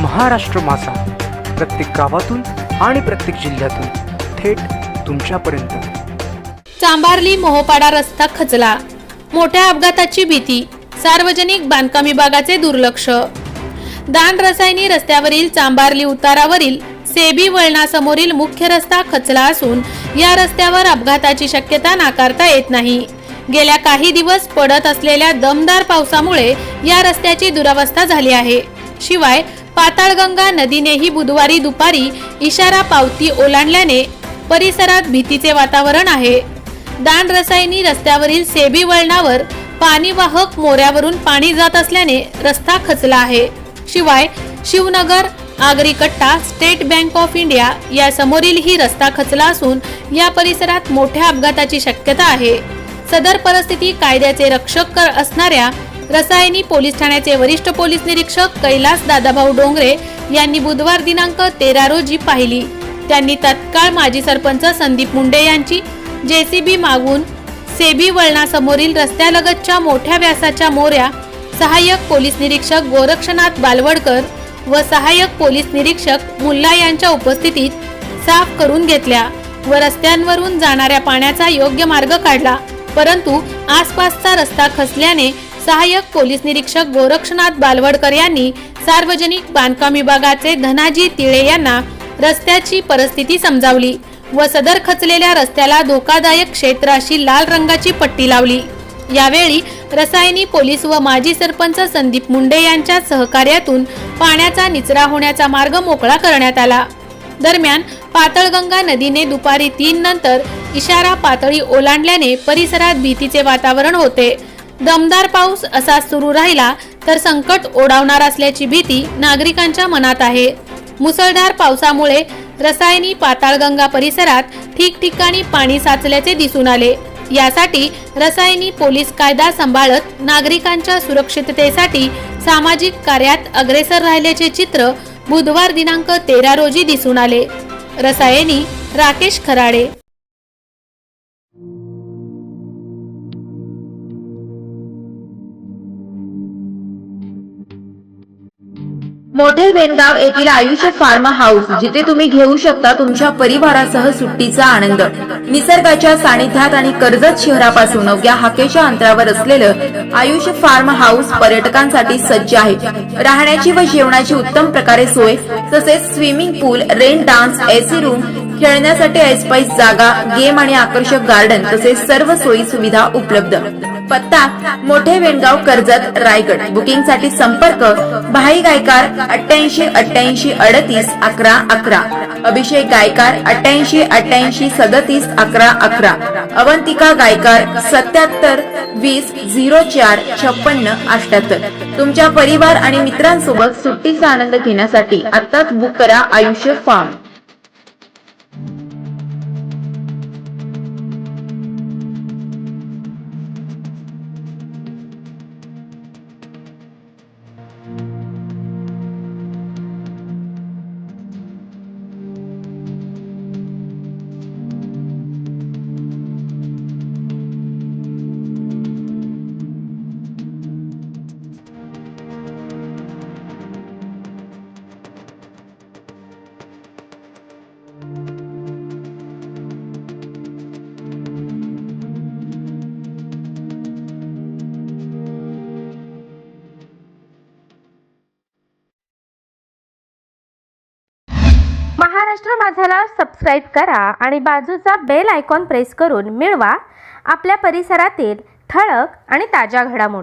महाराष्ट्र माझा, प्रत्येक गावातून आणि प्रत्येक जिल्ह्यातून थेट तुमच्यापर्यंत। चांभारली मोहोपाडा रस्ता खचला, मोठ्या अपघाताची भीती, सार्वजनिक बांधकाम विभागाचे दुर्लक्ष। दान रसायनी रस्त्यावरील चांभारली उतारावरील सेबी वळणासमोरील मुख्य रस्ता खचला असून या रस्त्यावर अपघाताची शक्यता नाकारता येत नाही। गेल्या काही दिवस पडत असलेल्या दमदार पावसामुळे या रस्त्याची दुरवस्था झाली आहे। शिवाय पाताळगंगा नदीनेही बुधवारी दुपारी इशारा पावती ओलांडल्याने परिसरात भीतीचे वातावरण आहे। दान रसायनी रस्त्यावरील सेबी वळणावर पाणीवाहक मोऱ्यावरून पाणी जात असल्याने रस्ता खचला आहे। शिवाय शिवनगर, आगरी कट्टा, स्टेट बँक ऑफ इंडिया या समोरील ही रस्ता खचला असून या परिसरात मोठ्या अपघाताची शक्यता आहे। सदर परिस्थिती कायद्याचे रक्षक असणाऱ्या रसायनी पोलीस ठाण्याचे वरिष्ठ पोलीस निरीक्षक कैलास दादाभाऊ डोंगरे यांनी बुधवार दिनांक 13 रोजी पाहिली। त्यांनी तत्काळ माजी सरपंच संदीप मुंडे यांची जेसीबी मागून सेबी वळणासमोरील रस्त्यालगतच्या मोठ्या व्यासाच्या मोऱ्या सहाय्यक पोलीस निरीक्षक गोरक्षनाथ बालवडकर व सहाय्यक पोलीस निरीक्षक मुल्ला यांच्या उपस्थितीत साफ करून घेतल्या व रस्त्यांवरून जाणाऱ्या पाण्याचा योग्य मार्ग काढला। परंतु आसपासचा रस्ता खचल्याने सहाय्यक पोलीस निरीक्षक गोरक्षनाथ बालवडकर यांनी सार्वजनिक बांधकाम विभागाचे धनाजी तिळे यांना रस्त्याची परिस्थिती समजावली व सदर खचलेल्या रस्त्याला धोकादायक क्षेत्र अशी लाल रंगाची पट्टी लावली। यावेळी रसायनी पोलीस व माजी सरपंच संदीप मुंडे यांच्या सहकार्यातून पाण्याचा निचरा होण्याचा मार्ग मोकळा करण्यात आला। दरम्यान पाताळगंगा नदीने दुपारी 3 नंतर इशारा पातळी ओलांडल्याने परिसरात भीतीचे वातावरण होते। दमदार पाऊस असा सुरू राहिला तर संकट ओढावणार असल्याची भीती नागरिकांच्या मनात आहे। मुसळधार पावसामुळे रसायनी पाताळगंगा परिसरात ठिकठिकाणी पाणी साचल्याचे दिसून आले। यासाठी रसायनी पोलीस कायदा सांभाळत नागरिकांच्या सुरक्षिततेसाठी सामाजिक कार्यात अग्रेसर राहिल्याचे चित्र बुधवार दिनांक 13 रोजी दिसून आले। रसायनी राकेश खराडे। मोठे वेनगाव येथील आयुष्य फार्म हाऊस, जिथे तुम्ही घेऊ शकता तुमच्या परिवारासह सुट्टीचा आनंद। निसर्गाच्या सानिध्यात आणि कर्जत शहरापासून अवघ्या हाकेच्या अंतरावर असलेलं आयुष्य फार्म हाऊस पर्यटकांसाठी सज्ज आहे। राहण्याची व जेवणाची उत्तम प्रकारे सोय, तसेच स्विमिंग पूल, रेन डान्स, एसी रूम, खेळण्यासाठी ऐसपैस जागा, गेम आणि आकर्षक गार्डन तसेच सर्व सोयी सुविधा उपलब्ध। पत्ता मोठे वेनगाव, कर्जत, रायगड। बुकिंग साठी संपर्क भाई गायकार 88 88 38 11 11, अभिषेक गायकार 88 88 37 11 11, अवंतिका गायकार 77 20 04 56 78। तुमच्या परिवार आणि मित्रांसोबत सुट्टीचा आनंद घेण्यासाठी आताच बुक करा आयुष्य फार्म। महाराष्ट्र माझाला सबस्क्राईब करा आणि बाजूचा बेल आयकॉन प्रेस करून मिळवा आपल्या परिसरातील ठळक आणि ताज्या घडामोडी।